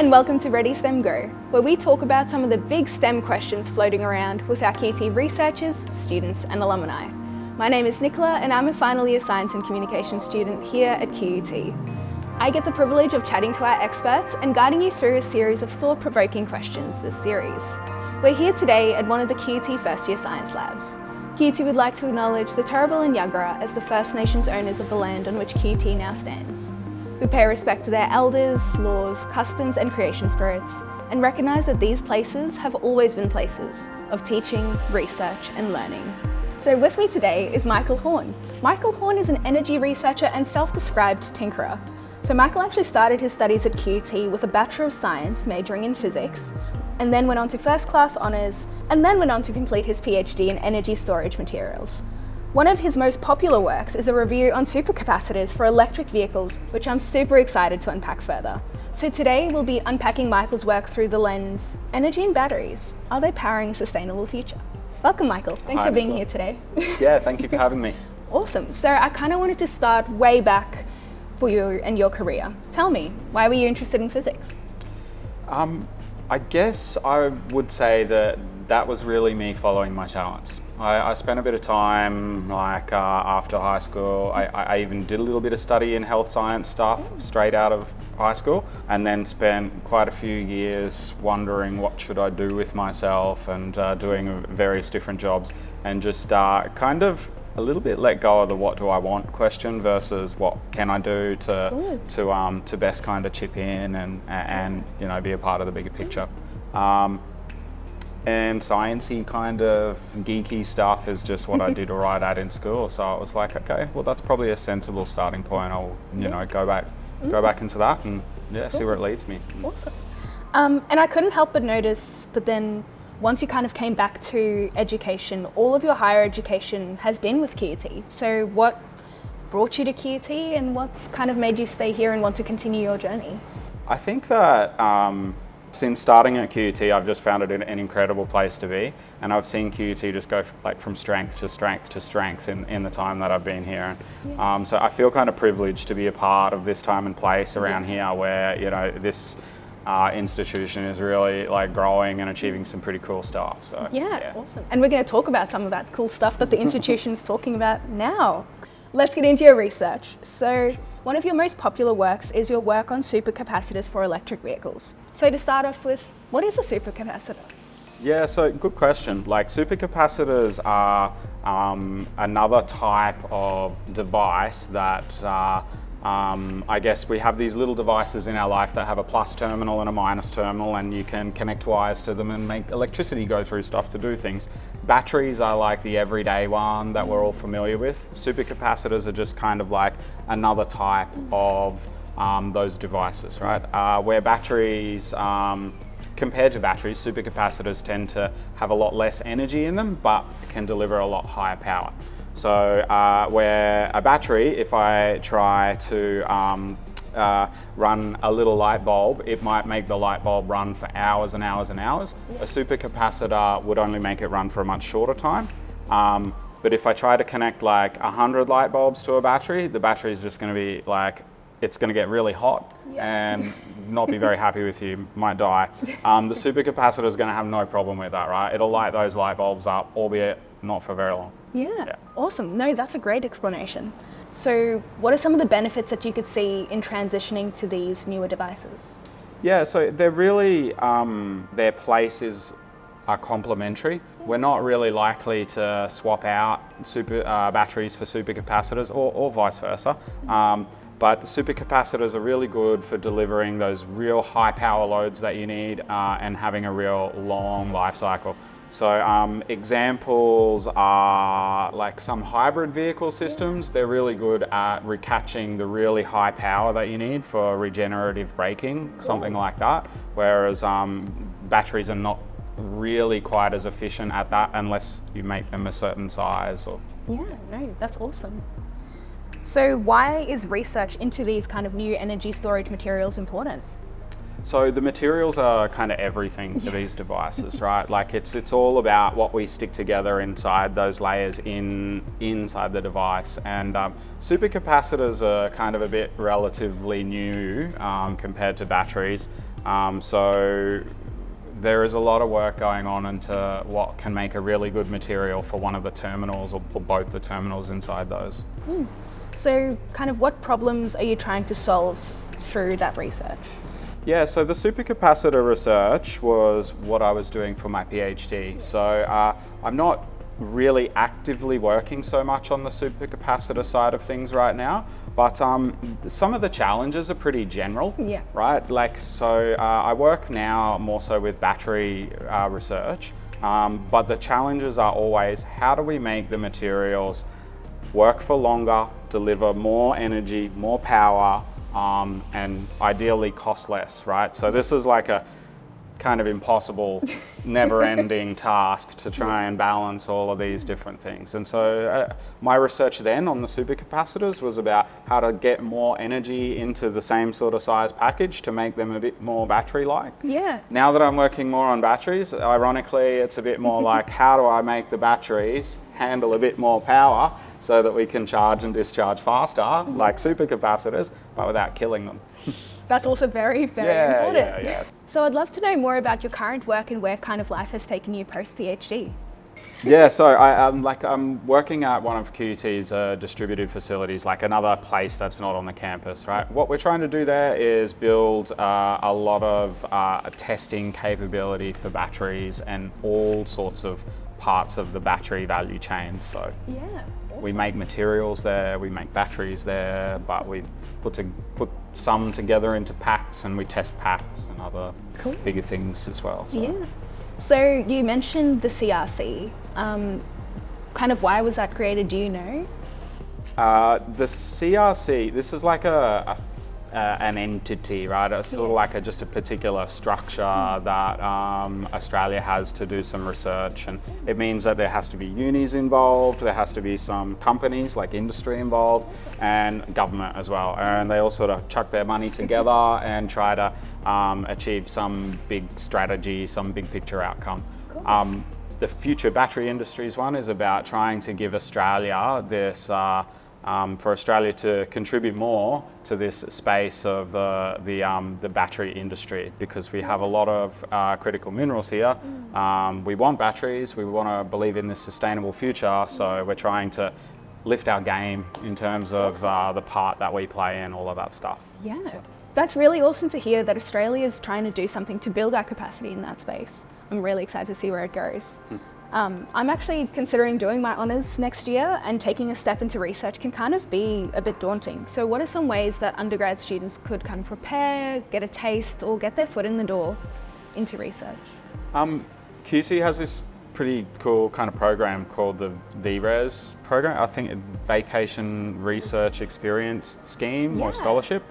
and welcome to Ready STEM Go, where we talk about some of the big STEM questions floating around with our QUT researchers, students and alumni. My name is Nicola and I'm a final year Science and Communication student here at QUT. I get the privilege of chatting to our experts and guiding you through a series of thought-provoking questions this series. We're here today at one of the QUT first year science labs. QUT would like to acknowledge the Turrbal and Yagara as the First Nations owners of the land on which QUT now stands. We pay respect to their elders, laws, customs and creation spirits, and recognise that these places have always been places of teaching, research and learning. So with me today is Michael Horn. Michael Horn is an energy researcher and self-described tinkerer. So Michael actually started his studies at QUT with a Bachelor of Science majoring in physics, and then went on to first class honours, and then went on to complete his PhD in energy storage materials. One of his most popular works is a review on supercapacitors for electric vehicles, which I'm super excited to unpack further. So today we'll be unpacking Michael's work through the lens, energy and batteries, are they powering a sustainable future? Welcome Michael, thanks for being here today. Yeah, thank you for having me. Awesome, so I kind of wanted to start way back for you and your career. Tell me, why were you interested in physics? I guess I would say that was really me following my talents. I spent a bit of time after high school. I even did a little bit of study in health science stuff straight out of high school, and then spent quite a few years wondering what should I do with myself and doing various different jobs, and just kind of a little bit let go of the what do I want question versus what can I do to best kind of chip in and you know, be a part of the bigger picture. And sciencey kind of geeky stuff is just what I did all right at in school. So I was like, okay, well that's probably a sensible starting point. I'll go back into that and see where it leads me. Awesome. And I couldn't help but notice, but then once you kind of came back to education, all of your higher education has been with QUT. So what brought you to QUT and what's kind of made you stay here and want to continue your journey? I think that since starting at QUT, I've just found it an incredible place to be, and I've seen QUT just go from strength to strength to strength in the time that I've been here. So I feel kind of privileged to be a part of this time and place around here, where this institution is really growing and achieving some pretty cool stuff. So yeah, awesome. And we're going to talk about some of that cool stuff that the institution's talking about now. Let's get into your research. So one of your most popular works is your work on supercapacitors for electric vehicles. So to start off with, what is a supercapacitor? Yeah, so good question. Supercapacitors are another type of device that I guess we have these little devices in our life that have a plus terminal and a minus terminal, and you can connect wires to them and make electricity go through stuff to do things. Batteries are like the everyday one that we're all familiar with. Supercapacitors are just kind of like another type of those devices, right? Where batteries, compared to batteries, supercapacitors tend to have a lot less energy in them, but can deliver a lot higher power. So where a battery, if I try to run a little light bulb, it might make the light bulb run for hours and hours and hours. A supercapacitor would only make it run for a much shorter time. But if I try to connect 100 light bulbs to a battery, the battery is just going to be it's going to get really hot and not be very happy with you, might die. The supercapacitor is going to have no problem with that, right? It'll light those light bulbs up, albeit not for very long. Yeah, awesome. No, that's a great explanation. So what are some of the benefits that you could see in transitioning to these newer devices? Yeah, so they're really, their places are complementary. We're not really likely to swap out batteries for supercapacitors or vice versa. But supercapacitors are really good for delivering those real high power loads that you need and having a real long life cycle. So examples are some hybrid vehicle systems. They're really good at recatching the really high power that you need for regenerative braking, something like that. Whereas batteries are not really quite as efficient at that unless you make them a certain size. Yeah, no, that's awesome. So why is research into these kind of new energy storage materials important? So the materials are kind of everything for these devices, right? It's all about what we stick together inside those layers inside the device. And supercapacitors are kind of a bit relatively new compared to batteries. So there is a lot of work going on into what can make a really good material for one of the terminals or both the terminals inside those. So kind of what problems are you trying to solve through that research? Yeah, so the supercapacitor research was what I was doing for my PhD. So I'm not really actively working so much on the supercapacitor side of things right now, but some of the challenges are pretty general, Yeah. right? Like, so I work now more so with battery research, but the challenges are always how do we make the materials work for longer, deliver more energy, more power, and ideally cost less, right? So this is like a kind of impossible, never-ending task to try and balance all of these different things. And so my research then on the supercapacitors was about how to get more energy into the same sort of size package to make them a bit more battery-like. Yeah. Now that I'm working more on batteries, ironically, it's a bit more like how do I make the batteries handle a bit more power so that we can charge and discharge faster, like supercapacitors, but without killing them. That's also very, very important. Yeah. So I'd love to know more about your current work and where kind of life has taken you post-PhD. Yeah, so I'm working at one of QUT's distributed facilities, like another place that's not on the campus, right? What we're trying to do there is build a lot of testing capability for batteries and all sorts of parts of the battery value chain. So Yeah. we make materials there, we make batteries there, but we put some together into packs and we test packs and other bigger things as well. So. Yeah. So you mentioned the CRC. Kind of why was that created, do you know? The CRC, this is like an entity, right? It's sort of like just a particular structure that Australia has to do some research, and it means that there has to be unis involved, there has to be some companies like industry involved, and government as well, and they all sort of chuck their money together and try to achieve some big strategy, some big picture outcome. The Future Battery Industries one is about trying to give Australia this for Australia to contribute more to this space of the battery industry, because we have a lot of critical minerals here. We want batteries, we want to believe in this sustainable future, so we're trying to lift our game in terms of the part that we play in all of that stuff. Yeah. That's really awesome to hear that Australia is trying to do something to build our capacity in that space. I'm really excited to see where it goes. I'm actually considering doing my honours next year, and taking a step into research can kind of be a bit daunting. So what are some ways that undergrad students could kind of prepare, get a taste, or get their foot in the door into research? QT has this pretty cool kind of program called the VRES program. I think Vacation Research Experience Scheme or Scholarship.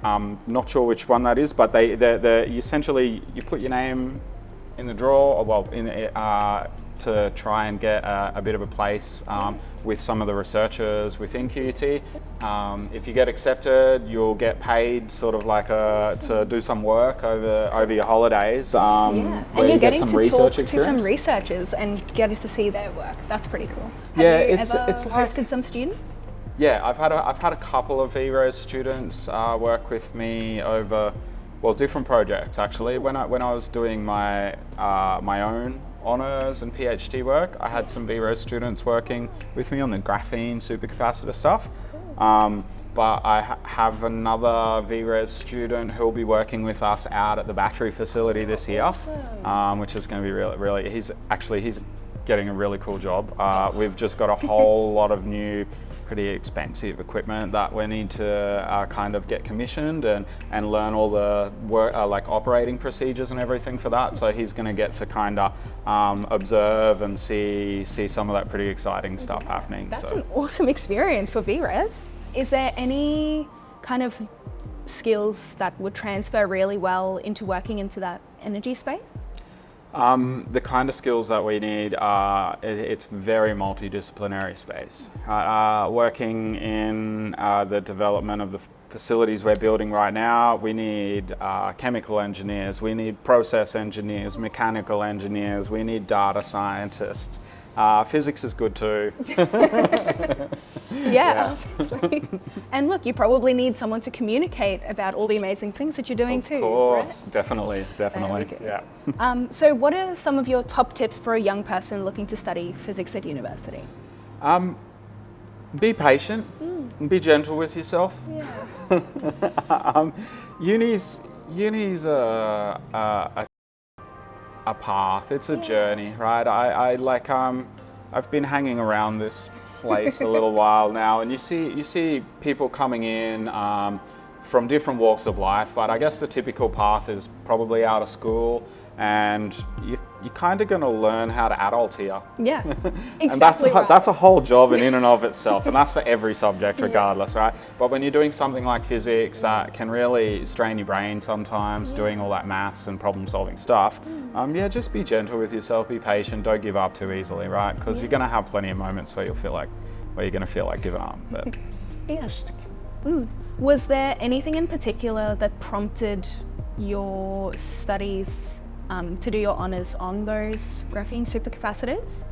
I'm not sure which one that is, but they essentially you put your name in the draw, or well, to try and get a bit of a place with some of the researchers within QUT. If you get accepted, you'll get paid sort of like to do some work over your holidays. And you're getting to talk to some researchers and getting to see their work. That's pretty cool. Have you ever hosted some students? Yeah, I've had a couple of VRES students work with me over, well, different projects actually. When I was doing my own honours and PhD work, I had some VRES students working with me on the graphene supercapacitor stuff. But I have another VRES student who'll be working with us out at the battery facility this year, which is going to be really. He's getting a really cool job. We've just got a whole lot of new, pretty expensive equipment that we need to kind of get commissioned and learn all the work, like operating procedures and everything for that. So he's going to get to kind of observe and see some of that pretty exciting stuff happening. That's an awesome experience for VRES. Is there any kind of skills that would transfer really well into working into that energy space? The kind of skills that we need it's very multidisciplinary space. Working in the development of the facilities we're building right now, we need chemical engineers, we need process engineers, mechanical engineers, we need data scientists. Physics is good too. Yeah, obviously. And look, you probably need someone to communicate about all the amazing things that you're doing too. Of course, right? definitely. Yeah. So what are some of your top tips for a young person looking to study physics at university? Be patient and be gentle with yourself. Yeah. Uni's a path. It's a journey, right? I've been hanging around this place a little while now, and you see people coming in from different walks of life. But I guess the typical path is probably out of school, and you're kind of going to learn how to adult here. Yeah, exactly. And that's a whole job in and of itself, and that's for every subject regardless, right? But when you're doing something like physics that can really strain your brain sometimes, doing all that maths and problem solving stuff, just be gentle with yourself, be patient, don't give up too easily, right? Because you're going to have plenty of moments where you're going to feel like giving up. But Was there anything in particular that prompted your studies to do your honours on those graphene supercapacitors?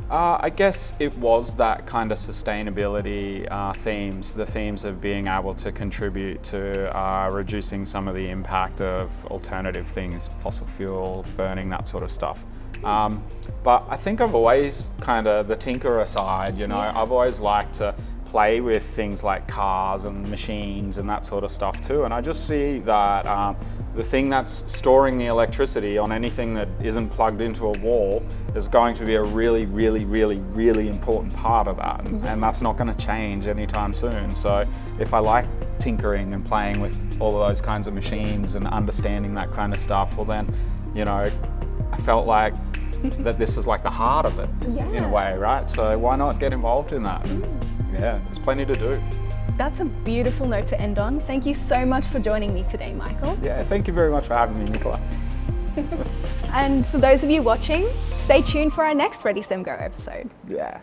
I guess it was that kind of sustainability themes, the themes of being able to contribute to reducing some of the impact of alternative things, fossil fuel, burning, that sort of stuff. But I think I've always kind of the tinkerer side, I've always liked to play with things like cars and machines and that sort of stuff too. And I just see that the thing that's storing the electricity on anything that isn't plugged into a wall is going to be a really, really, really, really important part of that. And that's not going to change anytime soon. So if I like tinkering and playing with all of those kinds of machines and understanding that kind of stuff, well then, I felt like that this is like the heart of it in a way, right? So why not get involved in that? And there's plenty to do. That's a beautiful note to end on. Thank you so much for joining me today, Michael. Yeah, thank you very much for having me, Nicola. And for those of you watching, stay tuned for our next Ready STEM Go episode. Yeah.